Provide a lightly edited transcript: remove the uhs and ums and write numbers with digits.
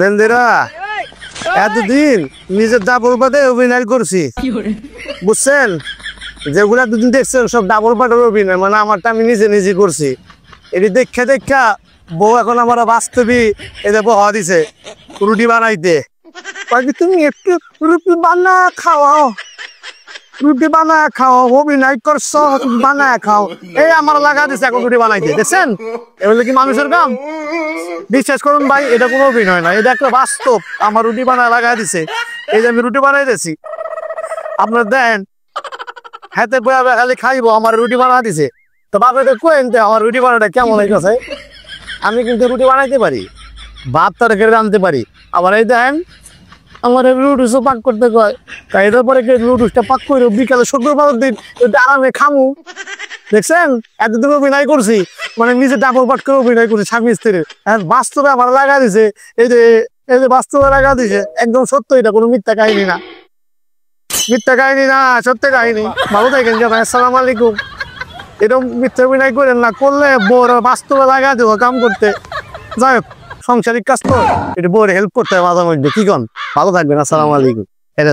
দেনদেরা এতদিন নিজের ডাবল পাটে অভিনয় করছি, বুঝছেন? যেগুলা দুদিন দেখছেন সব ডাবল পাটের অভিনয়, মানে আমারটা আমি নিজে নিজে করছি। এটি দেখা বউ এখন আমার বাস্তবী এদের বহা দিছে রুটি বানাইতে। তুমি একটু রুটি বানা খাও, অভিনয় করছো, বানা খাও। এই আমার লাগা দিছে এখন রুটি বানাইতে, দেখছেন? এগুলো কি মানুষের কাম? বিশ্বাস করুন ভাই, এটা কোনো অভিনয় না, এটা একটা বাস্তব। আমার রুটি বানায় লাগা দিছে, এই যে আমি রুটি বানাই দিছি। আপনার দেন হাতে খালি খাইবো, আমার রুটি বানা দিছে। তো বাবা কেন আমার রুটি বানাটা কেমন হয়েছে? আমি কিন্তু রুটি বানাইতে পারি, ভাত তরকারি রাঁধতে পারি। আবার এই দেন আমার লুডুসও পাক করতে কয়, এটার পরে লুডুসটা পাক করে বিকালে শুক্রবার দিন আরামে খামু। দেখছেন এতদিন অভিনয় করছি, মানে নিজে ডাবল পাট করে অভিনয় করছি স্বামী স্ত্রীর। বাস্তবে আমার লাগা দিছে, এই যে বাস্তবে লাগা দিছে, একদম সত্য, এটা কোনো মিথ্যা কাহিনী না, মিথ্যা কাহিনী না, সত্য কাহিনী। ভালো থাকেন জানাই, আসসালামু আলাইকুম। এরকম মিথ্যা অভিনয় করেন না, করলে বউর বাস্তবে লাগা দেবো কাম করতে। যাই হোক, সংসারিক কাজ তো এটা বউর হেল্প করতে হবে মাঝে মধ্যে, কি কন? ভালো থাকবেন, আসসালামু আলাইকুম। এটা